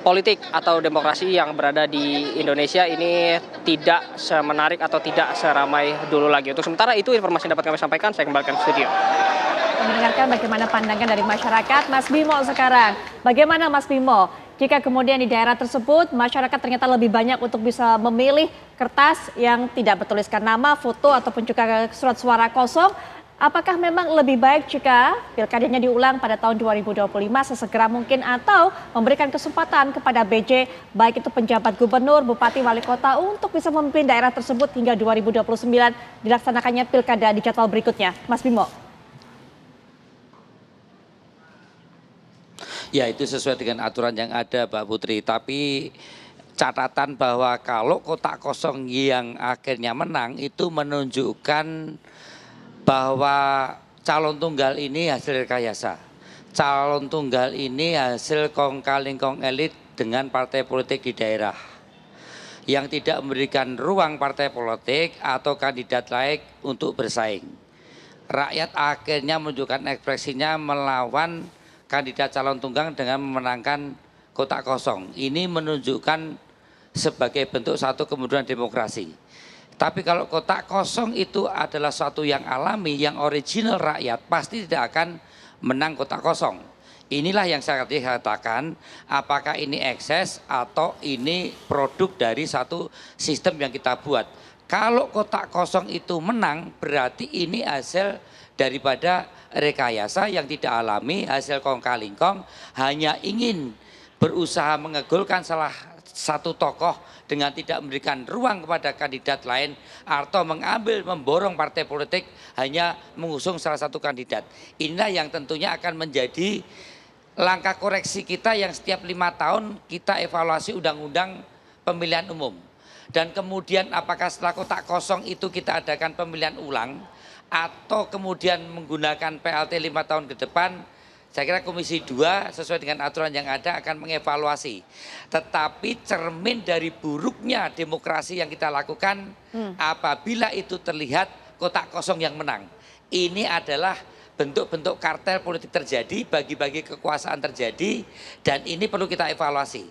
politik atau demokrasi yang berada di Indonesia ini tidak semenarik atau tidak seramai dulu lagi. Untuk sementara itu informasi yang dapat kami sampaikan, saya kembalikan ke studio. Mendengarkan bagaimana pandangan dari masyarakat. Mas Bimo sekarang, bagaimana Mas Bimo jika kemudian di daerah tersebut masyarakat ternyata lebih banyak untuk bisa memilih kertas yang tidak bertuliskan nama, foto ataupun juga surat suara kosong, apakah memang lebih baik jika pilkadanya diulang pada tahun 2025 sesegera mungkin atau memberikan kesempatan kepada BJ baik itu penjabat gubernur, bupati, wali kota untuk bisa memimpin daerah tersebut hingga 2029 dilaksanakannya pilkada di jadwal berikutnya, Mas Bimo? Ya, itu sesuai dengan aturan yang ada, Mbak Putri. Tapi catatan bahwa kalau kotak kosong yang akhirnya menang itu menunjukkan bahwa calon tunggal ini hasil rekayasa. Calon tunggal ini hasil kong kaling kong elit dengan partai politik di daerah yang tidak memberikan ruang partai politik atau kandidat lain untuk bersaing. Rakyat akhirnya menunjukkan ekspresinya melawan kandidat calon tunggal dengan memenangkan kotak kosong. Ini menunjukkan sebagai bentuk satu kemunduran demokrasi. Tapi kalau kotak kosong itu adalah suatu yang alami, yang original rakyat, pasti tidak akan menang kotak kosong. Inilah yang saya katakan, apakah ini ekses atau ini produk dari satu sistem yang kita buat. Kalau kotak kosong itu menang, berarti ini hasil daripada rekayasa yang tidak alami, hasil kong kaling kong, hanya ingin berusaha mengegulkan salah satu tokoh dengan tidak memberikan ruang kepada kandidat lain atau memborong partai politik hanya mengusung salah satu kandidat. Inilah yang tentunya akan menjadi langkah koreksi kita yang setiap 5 tahun kita evaluasi undang-undang pemilihan umum. Dan kemudian apakah setelah kotak kosong itu kita adakan pemilihan ulang atau kemudian menggunakan PLT 5 tahun ke depan, saya kira Komisi 2 sesuai dengan aturan yang ada akan mengevaluasi. Tetapi cermin dari buruknya demokrasi yang kita lakukan apabila itu terlihat kotak kosong yang menang. Ini adalah bentuk-bentuk kartel politik terjadi, bagi-bagi kekuasaan terjadi, dan ini perlu kita evaluasi.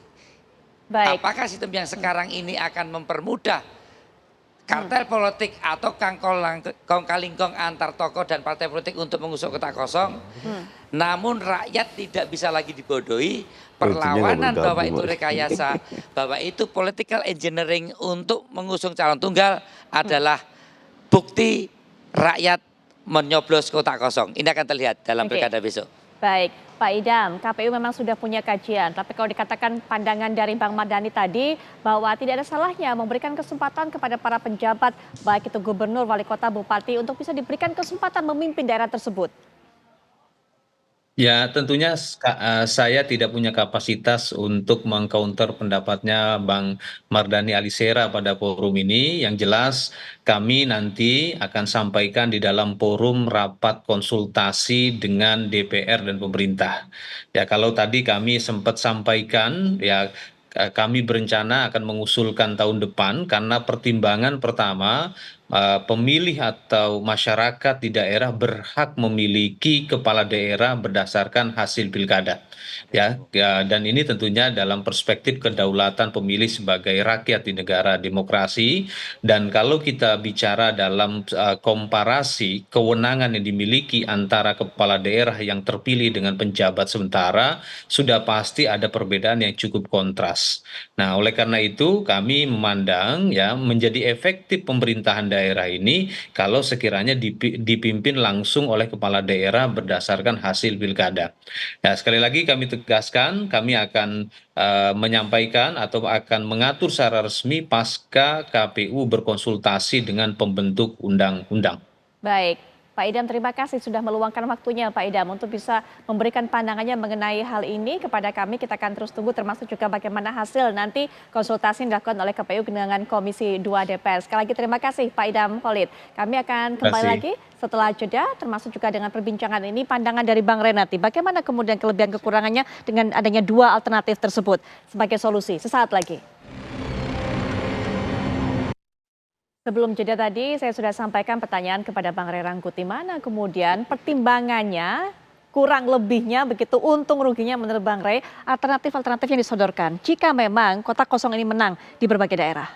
Baik. Apakah sistem yang sekarang ini akan mempermudah kartel politik atau kong kalingkong antar tokoh dan partai politik untuk mengusung kotak kosong? Namun rakyat tidak bisa lagi dibodohi, perlawanan bahwa itu rekayasa, bahwa itu political engineering untuk mengusung calon tunggal adalah bukti rakyat menyoblos kotak kosong. Ini akan terlihat dalam pilkada besok. Baik, Pak Idam, KPU memang sudah punya kajian, tapi kalau dikatakan pandangan dari Bang Mardhani tadi bahwa tidak ada salahnya memberikan kesempatan kepada para penjabat, baik itu gubernur, wali kota, bupati, untuk bisa diberikan kesempatan memimpin daerah tersebut. Ya, tentunya saya tidak punya kapasitas untuk mengcounter pendapatnya Bang Mardhani Alisera pada forum ini. Yang jelas kami nanti akan sampaikan di dalam forum rapat konsultasi dengan DPR dan pemerintah. Ya, kalau tadi kami sempat sampaikan, ya kami berencana akan mengusulkan tahun depan karena pertimbangan pertama, pemilih atau masyarakat di daerah berhak memiliki kepala daerah berdasarkan hasil pilkada. Ya, dan ini tentunya dalam perspektif kedaulatan pemilih sebagai rakyat di negara demokrasi. Dan kalau kita bicara dalam komparasi kewenangan yang dimiliki antara kepala daerah yang terpilih dengan penjabat sementara, sudah pasti ada perbedaan yang cukup kontras. Nah, oleh karena itu kami memandang ya menjadi efektif pemerintahan daerah ini kalau sekiranya dipimpin langsung oleh kepala daerah berdasarkan hasil pilkada. Nah, sekali lagi kami tegaskan, kami akan menyampaikan atau akan mengatur secara resmi pasca KPU berkonsultasi dengan pembentuk undang-undang. Baik, Pak Idam, terima kasih sudah meluangkan waktunya Pak Idam untuk bisa memberikan pandangannya mengenai hal ini kepada kami. Kita akan terus tunggu termasuk juga bagaimana hasil nanti konsultasi yang dilakukan oleh KPU dengan Komisi 2 DPR. Sekali lagi terima kasih Pak Idam Khalid. Kami akan kembali lagi setelah jeda termasuk juga dengan perbincangan ini pandangan dari Bang Renati. Bagaimana kemudian kelebihan kekurangannya dengan adanya dua alternatif tersebut sebagai solusi. Sesaat lagi. Sebelum jeda tadi saya sudah sampaikan pertanyaan kepada Bang Ray Rangkuti, mana kemudian pertimbangannya kurang lebihnya begitu untung ruginya menurut Bang Ray alternatif-alternatif yang disodorkan jika memang kota kosong ini menang di berbagai daerah.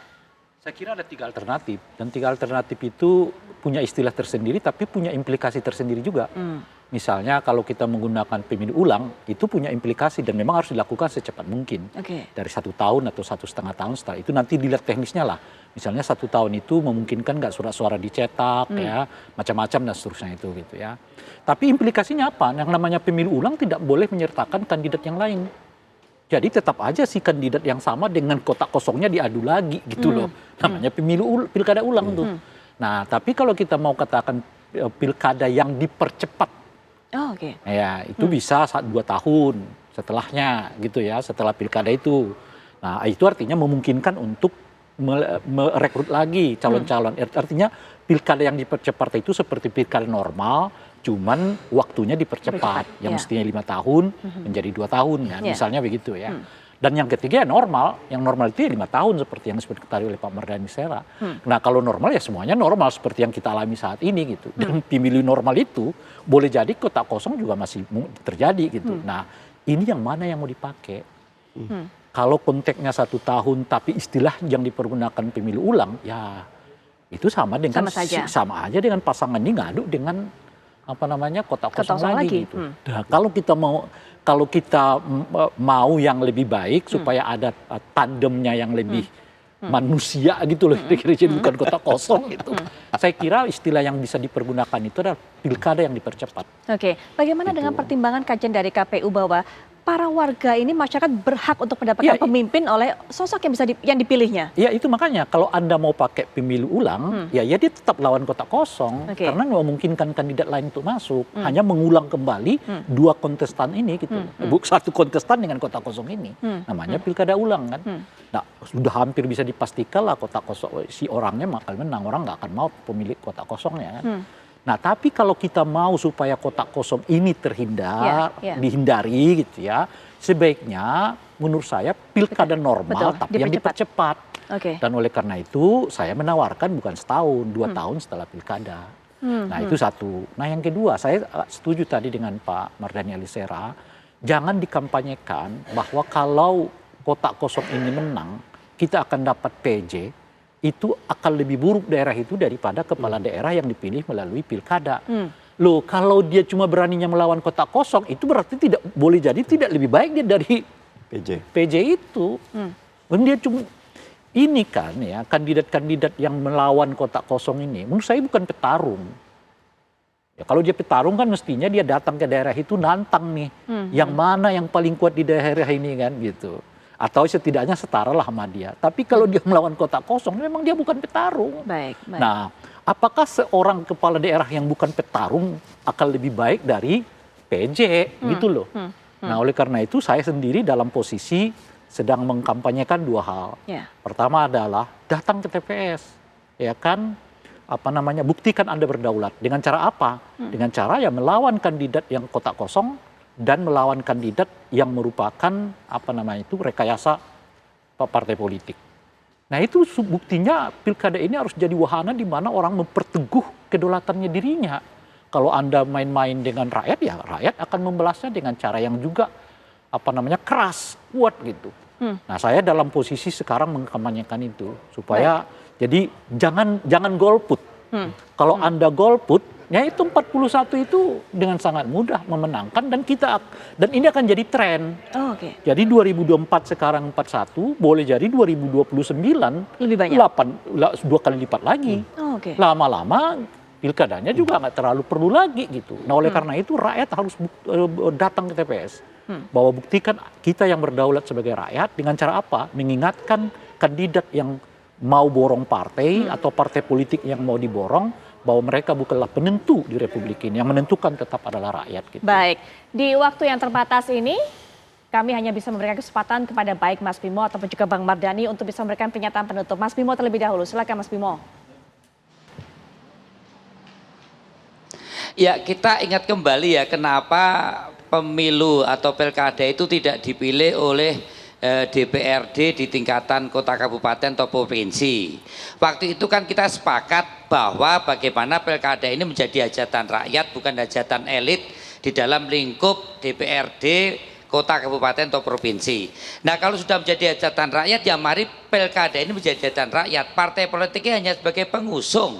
Saya kira ada 3 alternatif dan 3 alternatif itu punya istilah tersendiri tapi punya implikasi tersendiri juga. Misalnya kalau kita menggunakan pemilu ulang itu punya implikasi dan memang harus dilakukan secepat mungkin. Dari 1 tahun atau 1,5 tahun setelah itu nanti dilihat teknisnya lah. Misalnya 1 tahun itu memungkinkan nggak surat suara dicetak ya macam-macam dan seterusnya itu gitu ya. Tapi implikasinya apa? Yang namanya pemilu ulang tidak boleh menyertakan kandidat yang lain. Jadi tetap aja si kandidat yang sama dengan kotak kosongnya diadu lagi gitu loh. Namanya pilkada ulang tuh. Nah tapi kalau kita mau katakan pilkada yang dipercepat. Ya itu bisa 2 tahun setelahnya gitu ya, setelah pilkada itu. Nah itu artinya memungkinkan untuk merekrut lagi calon-calon. Artinya pilkada yang dipercepat itu seperti pilkada normal, cuman waktunya dipercepat. Yang mestinya 5 tahun menjadi 2 tahun kan, misalnya begitu ya. Dan yang ketiga ya normal, yang normal itu ya 5 tahun seperti yang disebut ketahui oleh Pak Mardhani Alisera. Nah kalau normal ya semuanya normal seperti yang kita alami saat ini gitu. Dan pemilu normal itu boleh jadi kotak kosong juga masih terjadi gitu. Nah ini yang mana yang mau dipakai? Kalau konteksnya 1 tahun tapi istilah yang dipergunakan pemilu ulang ya itu sama dengan sama aja dengan pasangan ini ngadu dengan apa namanya kotak kosong lagi gitu. Nah, kalau kita mau yang lebih baik supaya ada tandemnya yang lebih manusia gitu loh, kira-kira bukan kotak kosong gitu. Saya kira istilah yang bisa dipergunakan itu adalah pilkada yang dipercepat. Bagaimana dengan pertimbangan kajian dari KPU bahwa para warga ini masyarakat berhak untuk mendapatkan pemimpin oleh sosok yang bisa yang dipilihnya? Ya itu makanya kalau Anda mau pakai pemilu ulang, ya dia tetap lawan kotak kosong karena memungkinkan kandidat lain untuk masuk, hanya mengulang kembali 2 kontestan ini gitu. Satu kontestan dengan kotak kosong ini, namanya pilkada ulang kan. Nah sudah hampir bisa dipastikan lah kotak kosong si orangnya bakal menang, orang nggak akan mau pemilik kotak kosongnya kan. Nah tapi kalau kita mau supaya kotak kosong ini dihindari gitu ya, sebaiknya menurut saya pilkada normal tapi yang dipercepat. Dan oleh karena itu saya menawarkan bukan setahun, 2 tahun setelah pilkada. Nah itu satu. Nah yang kedua saya setuju tadi dengan Pak Mardhani Alisera, jangan dikampanyekan bahwa kalau kotak kosong ini menang kita akan dapat PJ. Itu akan lebih buruk daerah itu daripada kepala daerah yang dipilih melalui pilkada. Loh kalau dia cuma beraninya melawan kotak kosong itu berarti tidak boleh jadi tidak lebih baik dia dari PJ itu. Dia cuma ini kan ya kandidat-kandidat yang melawan kotak kosong ini menurut saya bukan petarung. Ya, kalau dia petarung kan mestinya dia datang ke daerah itu nantang nih yang mana yang paling kuat di daerah ini kan gitu. Atau setidaknya setara lah sama dia. Tapi kalau dia melawan kotak kosong, memang dia bukan petarung. Nah, apakah seorang kepala daerah yang bukan petarung akan lebih baik dari PJ gitu loh. Nah, oleh karena itu saya sendiri dalam posisi sedang mengkampanyekan 2 hal. Pertama adalah datang ke TPS, ya kan? Buktikan Anda berdaulat. Dengan cara apa? Dengan cara ya melawan kandidat yang kotak kosong dan melawan kandidat yang merupakan rekayasa partai politik. Nah itu buktinya pilkada ini harus jadi wahana di mana orang memperteguh kedaulatannya dirinya. Kalau Anda main-main dengan rakyat ya rakyat akan membalasnya dengan cara yang juga keras, kuat gitu. Nah saya dalam posisi sekarang mengkampanyekan itu supaya jadi jangan golput. Kalau Anda golput ya itu 41 itu dengan sangat mudah memenangkan dan ini akan jadi tren. Jadi 2024 sekarang 41 boleh jadi 2029 lebih banyak 2 kali lipat lagi. Lama-lama pilkadanya juga nggak terlalu perlu lagi gitu. Nah oleh karena itu rakyat harus datang ke TPS bahwa buktikan kita yang berdaulat sebagai rakyat dengan cara apa? Mengingatkan kandidat yang mau borong partai atau partai politik yang mau diborong bahwa mereka bukanlah penentu di Republik ini, yang menentukan tetap adalah rakyat. Gitu. Baik, di waktu yang terbatas ini kami hanya bisa memberikan kesempatan kepada baik Mas Bimo ataupun juga Bang Mardhani untuk bisa memberikan pernyataan penutup. Mas Bimo terlebih dahulu, silakan Mas Bimo. Ya, kita ingat kembali ya kenapa pemilu atau pilkada itu tidak dipilih oleh DPRD di tingkatan kota, kabupaten, atau provinsi. Waktu itu kan kita sepakat bahwa bagaimana pilkada ini menjadi hajatan rakyat, bukan hajatan elit di dalam lingkup DPRD, kota, kabupaten, atau provinsi. Nah, kalau sudah menjadi hajatan rakyat, ya mari pilkada ini menjadi hajatan rakyat. Partai politiknya hanya sebagai pengusung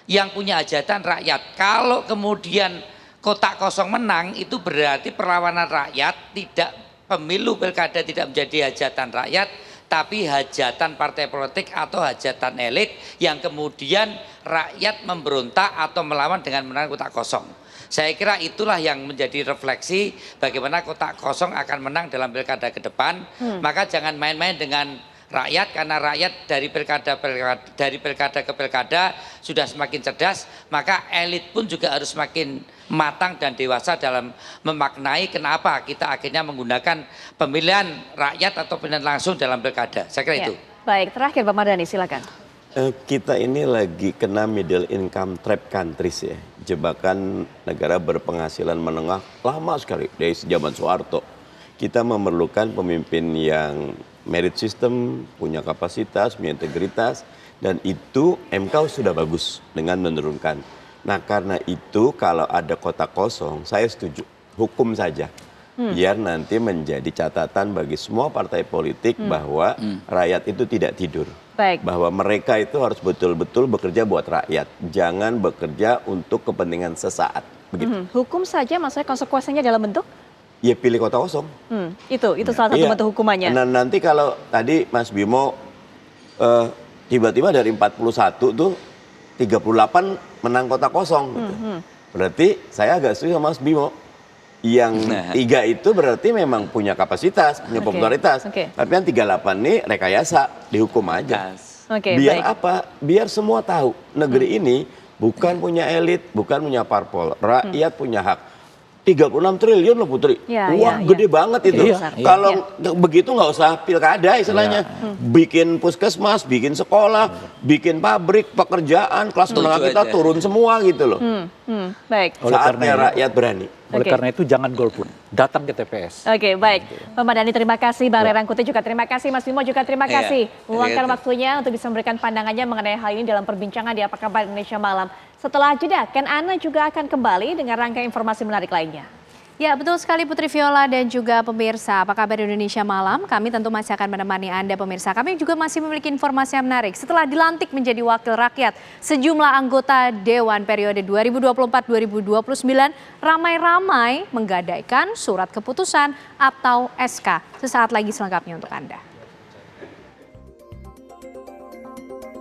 yang punya hajatan rakyat. Kalau kemudian kotak kosong menang, itu berarti perlawanan rakyat, tidak pemilu pilkada tidak menjadi hajatan rakyat, tapi hajatan partai politik atau hajatan elit yang kemudian rakyat memberontak atau melawan dengan menang kotak kosong. Saya kira itulah yang menjadi refleksi bagaimana kotak kosong akan menang dalam pilkada ke depan. Maka jangan main-main dengan rakyat, karena rakyat dari pilkada ke pilkada sudah semakin cerdas, maka elit pun juga harus semakin matang dan dewasa dalam memaknai kenapa kita akhirnya menggunakan pemilihan rakyat atau pemilihan langsung dalam pilkada. Saya kira itu. Baik, terakhir Bang Mardhani, silakan. Kita ini lagi kena middle income trap countries ya. Jebakan negara berpenghasilan menengah lama sekali dari zaman Soeharto. Kita memerlukan pemimpin yang merit system, punya kapasitas, punya integritas, dan itu MK sudah bagus dengan menurunkan. Nah, karena itu kalau ada kotak kosong, saya setuju, hukum saja. Biar nanti menjadi catatan bagi semua partai politik bahwa rakyat itu tidak tidur. Baik. Bahwa mereka itu harus betul-betul bekerja buat rakyat. Jangan bekerja untuk kepentingan sesaat. Begitu. Hukum saja, maksudnya konsekuensinya dalam bentuk? Ya pilih kotak kosong. Itu salah satu bentuk hukumannya. Nah, nanti kalau tadi Mas Bimo tiba-tiba dari 41 tuh 38 menang kotak kosong. Gitu. Berarti saya agak setuju sama Mas Bimo. Yang 3 itu berarti memang punya kapasitas, punya popularitas. Tapi yang 38 ini rekayasa, dihukum aja. Biar baik. apa? Biar semua tahu negeri ini bukan punya elit, bukan punya parpol. Rakyat punya hak. 36 triliun loh Putri. Wah, gede banget itu. Kalau begitu nggak usah pilkada istilahnya. Bikin puskesmas, bikin sekolah, bikin pabrik, pekerjaan, kelas menengah kita turun semua gitu loh. Baik. Saatnya rakyat berani. Oleh karena itu jangan golput, datang ke TPS. Oke, baik. Bang Mardhani terima kasih, Bang Ray Rangkuti juga terima kasih, Mas Bimo juga terima kasih. Meluangkan waktunya untuk bisa memberikan pandangannya mengenai hal ini dalam perbincangan di Apa Kabar Indonesia Malam. Setelah jeda, Ken Ana juga akan kembali dengan rangkaian informasi menarik lainnya. Ya, betul sekali Putri Viola dan juga pemirsa. Apa kabar Indonesia Malam? Kami tentu masih akan menemani Anda pemirsa. Kami juga masih memiliki informasi yang menarik. Setelah dilantik menjadi wakil rakyat, sejumlah anggota Dewan periode 2024-2029 ramai-ramai menggadaikan surat keputusan atau SK. Sesaat lagi selengkapnya untuk Anda.